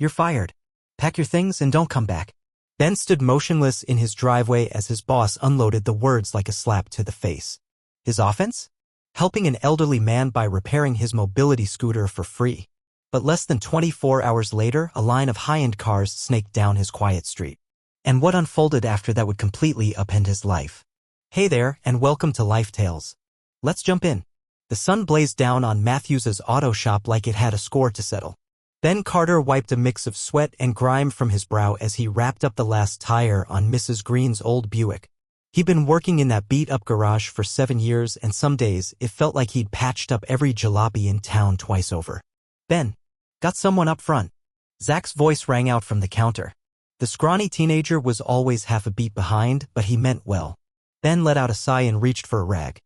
You're fired. Pack your things and don't come back. Ben stood motionless in his driveway as his boss unloaded the words like a slap to the face. His offense? Helping an elderly man by repairing his mobility scooter for free. But less than 24 hours later, a line of high-end cars snaked down his quiet street. And what unfolded after that would completely upend his life. Hey there, and welcome to Life Tales. Let's jump in. The sun blazed down on Matthews's auto shop like it had a score to settle. Ben Carter wiped a mix of sweat and grime from his brow as he wrapped up the last tire on Mrs. Green's old Buick. He'd been working in that beat-up garage for 7 years, and some days it felt like he'd patched up every jalopy in town twice over. Ben, got someone up front. Zach's voice rang out from the counter. The scrawny teenager was always half a beat behind, but he meant well. Ben let out a sigh and reached for a rag.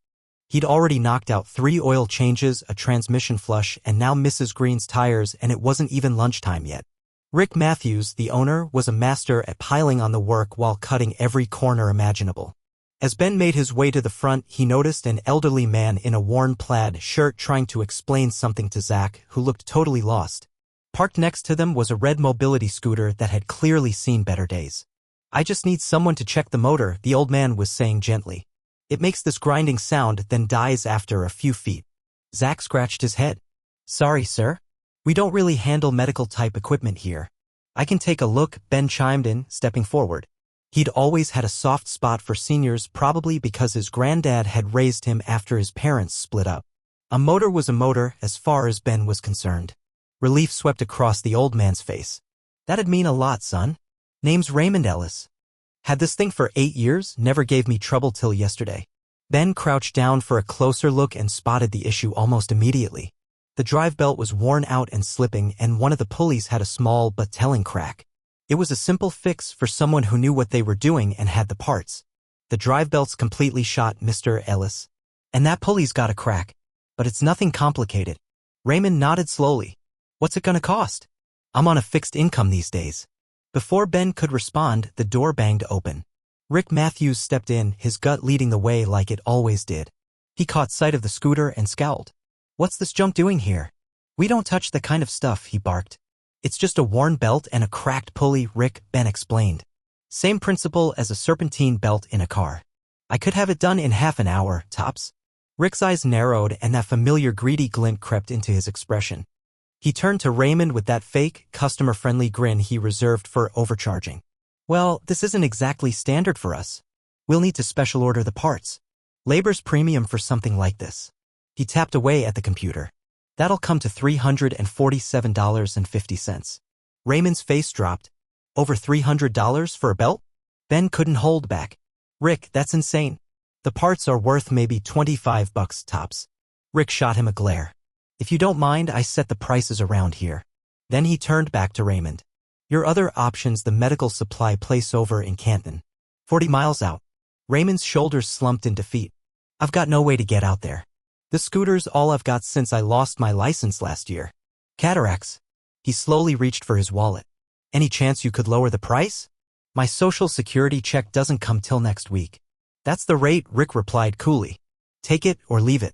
He'd already knocked out 3 oil changes, a transmission flush, and now Mrs. Green's tires, and it wasn't even lunchtime yet. Rick Matthews, the owner, was a master at piling on the work while cutting every corner imaginable. As Ben made his way to the front, he noticed an elderly man in a worn plaid shirt trying to explain something to Zach, who looked totally lost. Parked next to them was a red mobility scooter that had clearly seen better days. I just need someone to check the motor, the old man was saying gently. It makes this grinding sound, then dies after a few feet. Zach scratched his head. Sorry, sir. We don't really handle medical-type equipment here. I can take a look, Ben chimed in, stepping forward. He'd always had a soft spot for seniors, probably because his granddad had raised him after his parents split up. A motor was a motor as far as Ben was concerned. Relief swept across the old man's face. That'd mean a lot, son. Name's Raymond Ellis. Had this thing for 8 years, never gave me trouble till yesterday. Ben crouched down for a closer look and spotted the issue almost immediately. The drive belt was worn out and slipping, and one of the pulleys had a small but telling crack. It was a simple fix for someone who knew what they were doing and had the parts. The drive belt's completely shot, Mr. Ellis. And that pulley's got a crack. But it's nothing complicated. Raymond nodded slowly. What's it gonna cost? I'm on a fixed income these days. Before Ben could respond, the door banged open. Rick Matthews stepped in, his gut leading the way like it always did. He caught sight of the scooter and scowled. What's this junk doing here? We don't touch the kind of stuff, he barked. It's just a worn belt and a cracked pulley, Ben explained. Same principle as a serpentine belt in a car. I could have it done in half an hour, tops. Rick's eyes narrowed and that familiar greedy glint crept into his expression. He turned to Raymond with that fake, customer-friendly grin he reserved for overcharging. Well, this isn't exactly standard for us. We'll need to special order the parts. Labor's premium for something like this. He tapped away at the computer. That'll come to $347.50. Raymond's face dropped. Over $300 for a belt? Ben couldn't hold back. Rick, that's insane. The parts are worth maybe $25 tops. Rick shot him a glare. If you don't mind, I set the prices around here. Then he turned back to Raymond. Your other option's the medical supply place over in Canton. 40 miles out. Raymond's shoulders slumped in defeat. I've got no way to get out there. The scooter's all I've got since I lost my license last year. Cataracts. He slowly reached for his wallet. Any chance you could lower the price? My social security check doesn't come till next week. That's the rate, Rick replied coolly. Take it or leave it.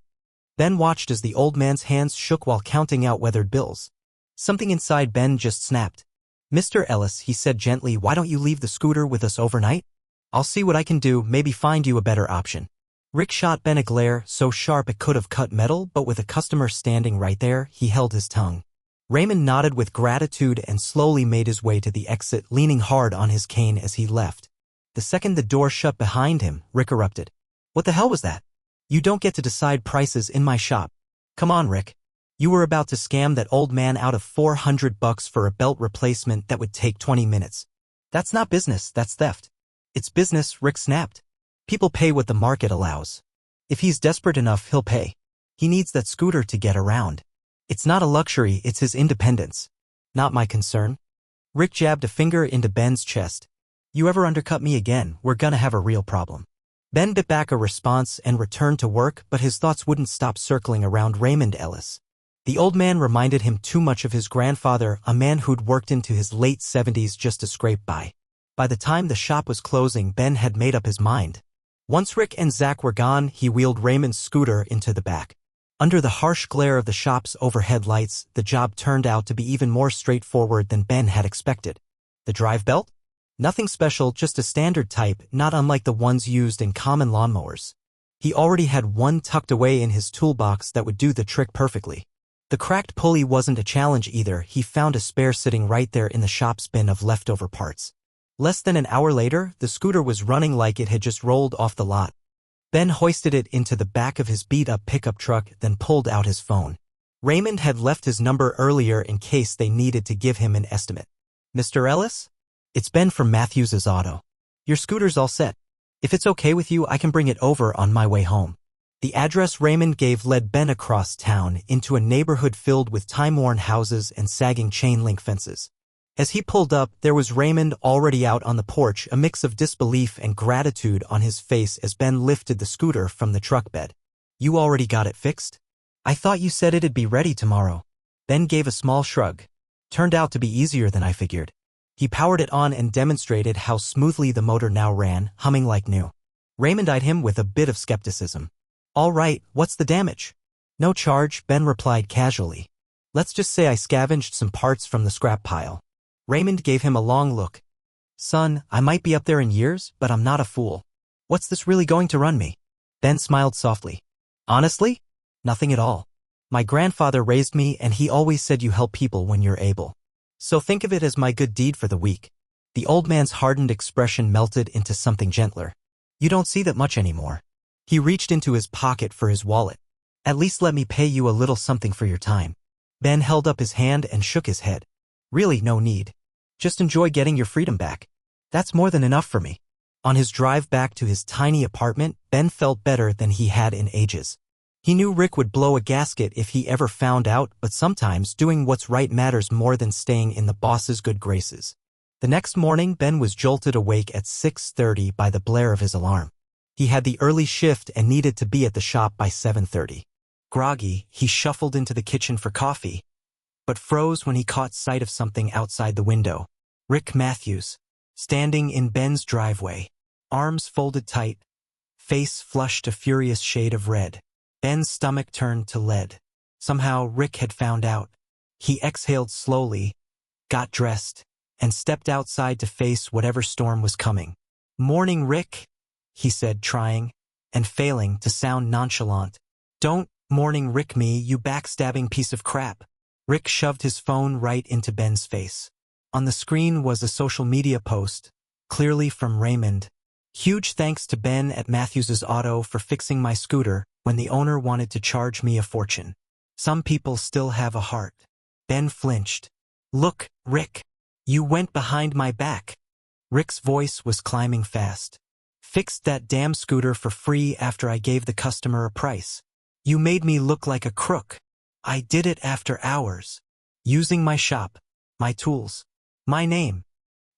Ben watched as the old man's hands shook while counting out weathered bills. Something inside Ben just snapped. Mr. Ellis, he said gently, why don't you leave the scooter with us overnight? I'll see what I can do, maybe find you a better option. Rick shot Ben a glare so sharp it could have cut metal, but with a customer standing right there, he held his tongue. Raymond nodded with gratitude and slowly made his way to the exit, leaning hard on his cane as he left. The second the door shut behind him, Rick erupted. What the hell was that? You don't get to decide prices in my shop. Come on, Rick. You were about to scam that old man out of $400 for a belt replacement that would take 20 minutes. That's not business, that's theft. It's business, Rick snapped. People pay what the market allows. If he's desperate enough, he'll pay. He needs that scooter to get around. It's not a luxury, it's his independence. Not my concern. Rick jabbed a finger into Ben's chest. You ever undercut me again, we're gonna have a real problem. Ben bit back a response and returned to work, but his thoughts wouldn't stop circling around Raymond Ellis. The old man reminded him too much of his grandfather, a man who'd worked into his late 70s just to scrape by. By the time the shop was closing, Ben had made up his mind. Once Rick and Zach were gone, he wheeled Raymond's scooter into the back. Under the harsh glare of the shop's overhead lights, the job turned out to be even more straightforward than Ben had expected. The drive belt? Nothing special, just a standard type, not unlike the ones used in common lawnmowers. He already had one tucked away in his toolbox that would do the trick perfectly. The cracked pulley wasn't a challenge either. He found a spare sitting right there in the shop's bin of leftover parts. Less than an hour later, the scooter was running like it had just rolled off the lot. Ben hoisted it into the back of his beat-up pickup truck, then pulled out his phone. Raymond had left his number earlier in case they needed to give him an estimate. "Mr. Ellis? It's Ben from Matthews's Auto. Your scooter's all set. If it's okay with you, I can bring it over on my way home." The address Raymond gave led Ben across town into a neighborhood filled with time-worn houses and sagging chain-link fences. As he pulled up, there was Raymond already out on the porch, a mix of disbelief and gratitude on his face as Ben lifted the scooter from the truck bed. "You already got it fixed? I thought you said it'd be ready tomorrow." Ben gave a small shrug. "Turned out to be easier than I figured." He powered it on and demonstrated how smoothly the motor now ran, humming like new. Raymond eyed him with a bit of skepticism. "All right, what's the damage?" "No charge," Ben replied casually. "Let's just say I scavenged some parts from the scrap pile." Raymond gave him a long look. "Son, I might be up there in years, but I'm not a fool. What's this really going to run me?" Ben smiled softly. "Honestly? Nothing at all. My grandfather raised me and he always said you help people when you're able. So think of it as my good deed for the week." The old man's hardened expression melted into something gentler. "You don't see that much anymore." He reached into his pocket for his wallet. "At least let me pay you a little something for your time." Ben held up his hand and shook his head. "Really, no need. Just enjoy getting your freedom back. That's more than enough for me." On his drive back to his tiny apartment, Ben felt better than he had in ages. He knew Rick would blow a gasket if he ever found out, but sometimes doing what's right matters more than staying in the boss's good graces. The next morning, Ben was jolted awake at 6:30 by the blare of his alarm. He had the early shift and needed to be at the shop by 7:30. Groggy, he shuffled into the kitchen for coffee, but froze when he caught sight of something outside the window. Rick Matthews, standing in Ben's driveway, arms folded tight, face flushed a furious shade of red. Ben's stomach turned to lead. Somehow Rick had found out. He exhaled slowly, got dressed, and stepped outside to face whatever storm was coming. "Morning, Rick," he said, trying, and failing, to sound nonchalant. "Don't morning Rick me, you backstabbing piece of crap." Rick shoved his phone right into Ben's face. On the screen was a social media post, clearly from Raymond. "Huge thanks to Ben at Matthews's Auto for fixing my scooter when the owner wanted to charge me a fortune. Some people still have a heart." Ben flinched. "Look, Rick, you went behind my back." Rick's voice was climbing fast. "Fixed that damn scooter for free after I gave the customer a price. You made me look like a crook. I did it after hours. Using my shop, my tools, my name."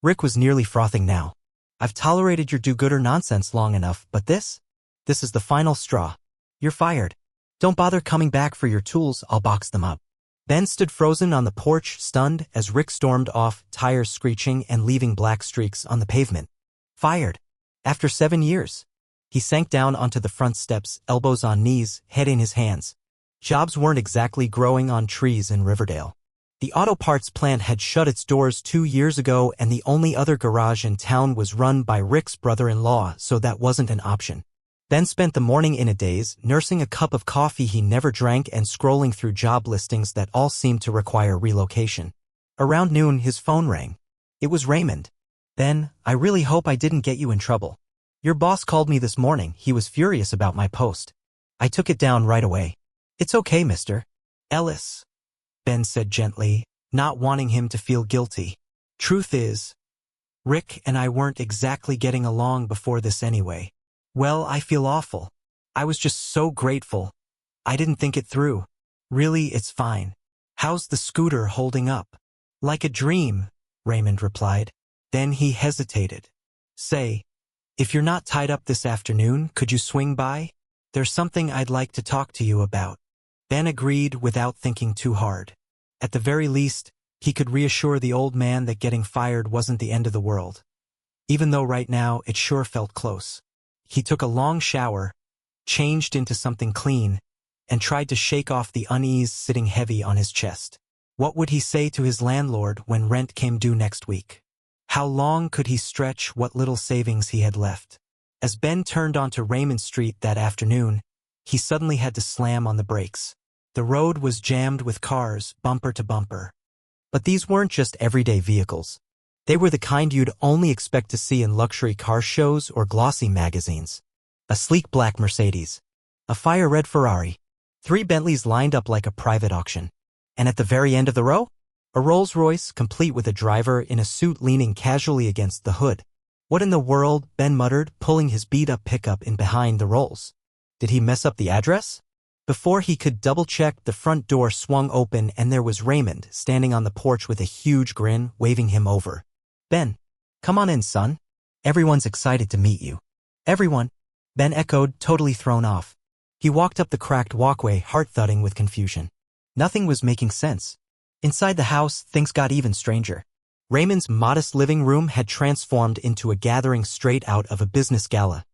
Rick was nearly frothing now. "I've tolerated your do-gooder nonsense long enough, but this is the final straw. You're fired. Don't bother coming back for your tools, I'll box them up." Ben stood frozen on the porch, stunned, as Rick stormed off, tires screeching and leaving black streaks on the pavement. Fired. After 7 years. He sank down onto the front steps, elbows on knees, head in his hands. Jobs weren't exactly growing on trees in Riverdale. The auto parts plant had shut its doors 2 years ago, and the only other garage in town was run by Rick's brother-in-law, so that wasn't an option. Ben spent the morning in a daze, nursing a cup of coffee he never drank and scrolling through job listings that all seemed to require relocation. Around noon, his phone rang. It was Raymond. "Ben, I really hope I didn't get you in trouble. Your boss called me this morning. He was furious about my post. I took it down right away." "It's okay, Mr. Ellis," Ben said gently, not wanting him to feel guilty. "Truth is, Rick and I weren't exactly getting along before this anyway. Well, I feel awful. I was just so grateful. I didn't think it through. Really, it's fine. How's the scooter holding up?" "Like a dream," Raymond replied. Then he hesitated. "Say, if you're not tied up this afternoon, could you swing by? There's something I'd like to talk to you about." Ben agreed without thinking too hard. At the very least, he could reassure the old man that getting fired wasn't the end of the world. Even though right now it sure felt close. He took a long shower, changed into something clean, and tried to shake off the unease sitting heavy on his chest. What would he say to his landlord when rent came due next week? How long could he stretch what little savings he had left? As Ben turned onto Raymond Street that afternoon, he suddenly had to slam on the brakes. The road was jammed with cars, bumper to bumper. But these weren't just everyday vehicles. They were the kind you'd only expect to see in luxury car shows or glossy magazines. A sleek black Mercedes, a fire-red Ferrari, 3 Bentleys lined up like a private auction. And at the very end of the row, a Rolls-Royce complete with a driver in a suit leaning casually against the hood. What in the world, Ben muttered, pulling his beat-up pickup in behind the Rolls. Did he mess up the address? Before he could double-check, the front door swung open and there was Raymond standing on the porch with a huge grin, waving him over. Ben, come on in, son. Everyone's excited to meet you. Everyone, Ben echoed, totally thrown off. He walked up the cracked walkway, heart-thudding with confusion. Nothing was making sense. Inside the house, things got even stranger. Raymond's modest living room had transformed into a gathering straight out of a business gala.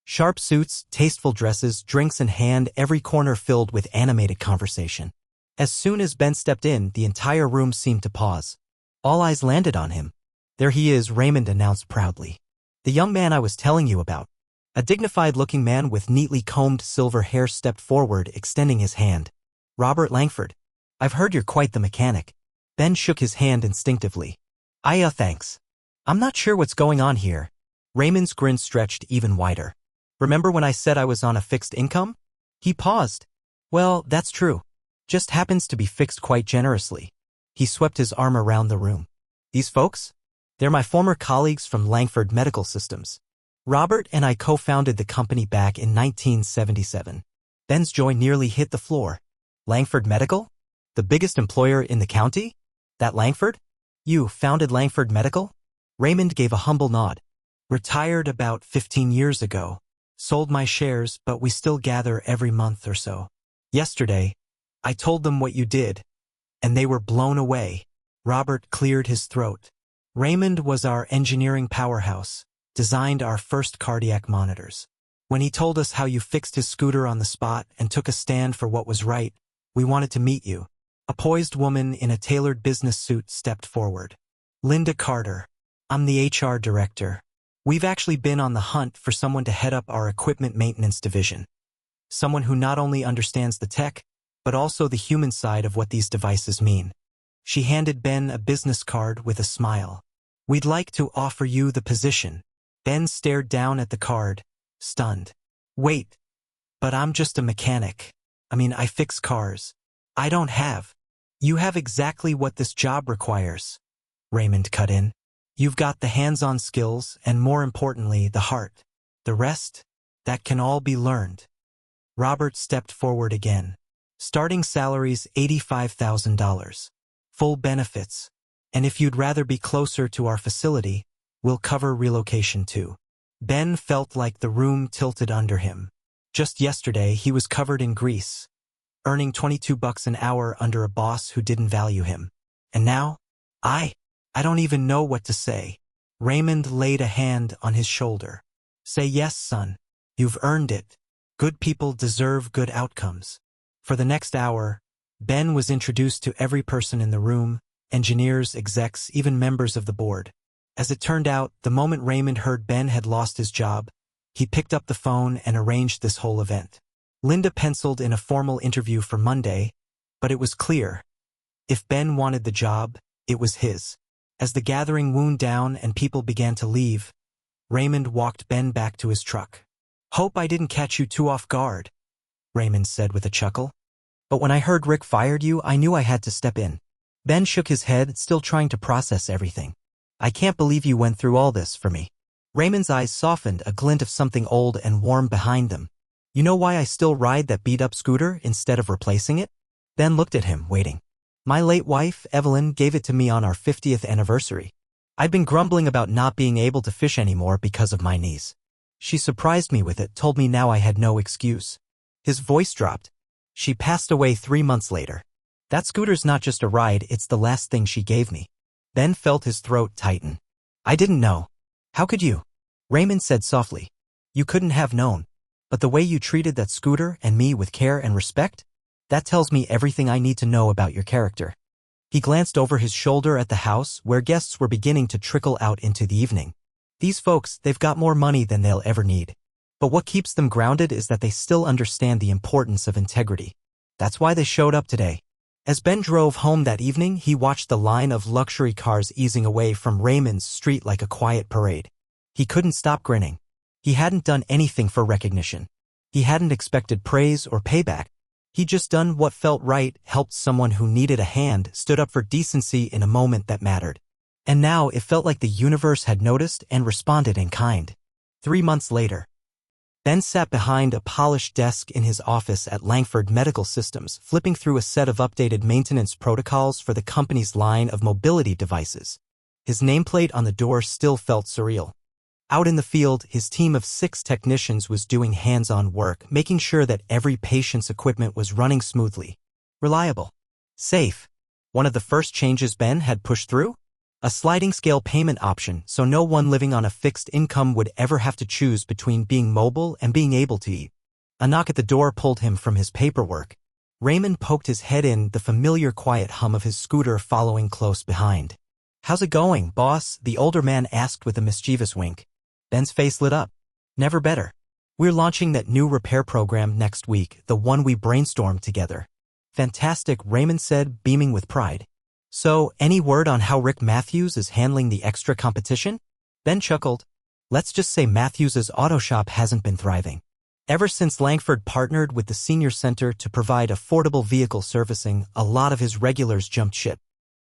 Sharp suits, tasteful dresses, drinks in hand, every corner filled with animated conversation. As soon as Ben stepped in, the entire room seemed to pause. All eyes landed on him. There he is, Raymond announced proudly. The young man I was telling you about. A dignified-looking man with neatly combed silver hair stepped forward, extending his hand. Robert Langford. I've heard you're quite the mechanic. Ben shook his hand instinctively. Thanks. I'm not sure what's going on here. Raymond's grin stretched even wider. Remember when I said I was on a fixed income? He paused. Well, that's true. Just happens to be fixed quite generously. He swept his arm around the room. These folks? They're my former colleagues from Langford Medical Systems. Robert and I co-founded the company back in 1977. Ben's jaw nearly hit the floor. Langford Medical? The biggest employer in the county? That Langford? You founded Langford Medical? Raymond gave a humble nod. Retired about 15 years ago. Sold my shares, but we still gather every month or so. Yesterday, I told them what you did, and they were blown away. Robert cleared his throat. Raymond was our engineering powerhouse, designed our first cardiac monitors. When he told us how you fixed his scooter on the spot and took a stand for what was right, we wanted to meet you. A poised woman in a tailored business suit stepped forward. Linda Carter. I'm the HR director. We've actually been on the hunt for someone to head up our equipment maintenance division. Someone who not only understands the tech, but also the human side of what these devices mean. She handed Ben a business card with a smile. We'd like to offer you the position. Ben stared down at the card, stunned. Wait, but I'm just a mechanic. I fix cars. I don't have. You have exactly what this job requires. Raymond cut in. You've got the hands-on skills and, more importantly, the heart. The rest, that can all be learned. Robert stepped forward again. Starting salaries $85,000. Full benefits. And if you'd rather be closer to our facility, we'll cover relocation too. Ben felt like the room tilted under him. Just yesterday, he was covered in grease, earning $22 an hour under a boss who didn't value him. And now, I don't even know what to say. Raymond laid a hand on his shoulder. Say yes, son. You've earned it. Good people deserve good outcomes. For the next hour, Ben was introduced to every person in the room, engineers, execs, even members of the board. As it turned out, the moment Raymond heard Ben had lost his job, he picked up the phone and arranged this whole event. Linda penciled in a formal interview for Monday, but it was clear. If Ben wanted the job, it was his. As the gathering wound down and people began to leave, Raymond walked Ben back to his truck. Hope I didn't catch you too off guard, Raymond said with a chuckle. But when I heard Rick fired you, I knew I had to step in. Ben shook his head, still trying to process everything. I can't believe you went through all this for me. Raymond's eyes softened, a glint of something old and warm behind them. You know why I still ride that beat-up scooter instead of replacing it? Ben looked at him, waiting. My late wife, Evelyn, gave it to me on our 50th anniversary. I'd been grumbling about not being able to fish anymore because of my knees. She surprised me with it, told me now I had no excuse. His voice dropped. She passed away 3 months later. That scooter's not just a ride, it's the last thing she gave me. Ben felt his throat tighten. I didn't know. How could you? Raymond said softly. You couldn't have known. But the way you treated that scooter and me with care and respect, that tells me everything I need to know about your character." He glanced over his shoulder at the house where guests were beginning to trickle out into the evening. These folks, they've got more money than they'll ever need. But what keeps them grounded is that they still understand the importance of integrity. That's why they showed up today. As Ben drove home that evening, he watched the line of luxury cars easing away from Raymond's street like a quiet parade. He couldn't stop grinning. He hadn't done anything for recognition. He hadn't expected praise or payback. He'd just done what felt right, helped someone who needed a hand, stood up for decency in a moment that mattered. And now it felt like the universe had noticed and responded in kind. 3 months later, Ben sat behind a polished desk in his office at Langford Medical Systems, flipping through a set of updated maintenance protocols for the company's line of mobility devices. His nameplate on the door still felt surreal. Out in the field, his team of 6 technicians was doing hands-on work, making sure that every patient's equipment was running smoothly. Reliable. Safe. One of the first changes Ben had pushed through? A sliding scale payment option so no one living on a fixed income would ever have to choose between being mobile and being able to eat. A knock at the door pulled him from his paperwork. Raymond poked his head in, the familiar quiet hum of his scooter following close behind. "How's it going, boss?" the older man asked with a mischievous wink. Ben's face lit up. "Never better. We're launching that new repair program next week, the one we brainstormed together." "Fantastic," Raymond said, beaming with pride. "So, any word on how Rick Matthews is handling the extra competition?" Ben chuckled. "Let's just say Matthews's auto shop hasn't been thriving. Ever since Langford partnered with the senior center to provide affordable vehicle servicing, a lot of his regulars jumped ship.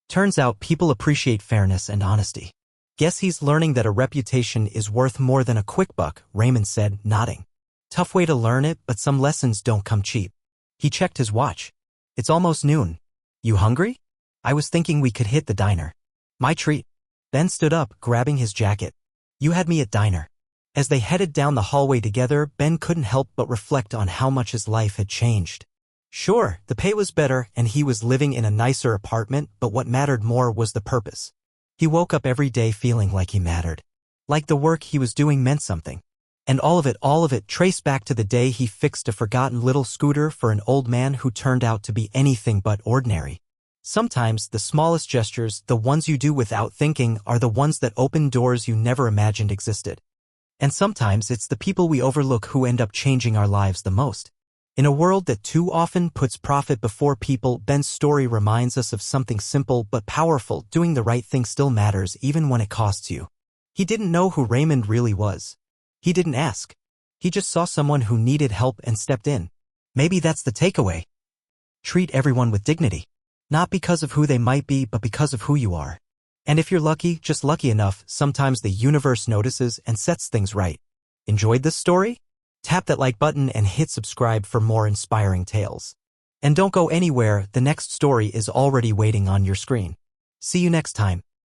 Turns out people appreciate fairness and honesty. Guess he's learning that a reputation is worth more than a quick buck," Raymond said, nodding. "Tough way to learn it, but some lessons don't come cheap." He checked his watch. "It's almost noon. You hungry? I was thinking we could hit the diner." "My treat." Ben stood up, grabbing his jacket. "You had me at diner." As they headed down the hallway together, Ben couldn't help but reflect on how much his life had changed. Sure, the pay was better and he was living in a nicer apartment, but what mattered more was the purpose. He woke up every day feeling like he mattered. Like the work he was doing meant something. And all of it traced back to the day he fixed a forgotten little scooter for an old man who turned out to be anything but ordinary. Sometimes the smallest gestures, the ones you do without thinking, are the ones that open doors you never imagined existed. And sometimes it's the people we overlook who end up changing our lives the most. In a world that too often puts profit before people, Ben's story reminds us of something simple but powerful. Doing the right thing still matters even when it costs you. He didn't know who Raymond really was. He didn't ask. He just saw someone who needed help and stepped in. Maybe that's the takeaway. Treat everyone with dignity. Not because of who they might be, but because of who you are. And if you're lucky, just lucky enough, sometimes the universe notices and sets things right. Enjoyed this story? Tap that like button and hit subscribe for more inspiring tales. And don't go anywhere, the next story is already waiting on your screen. See you next time.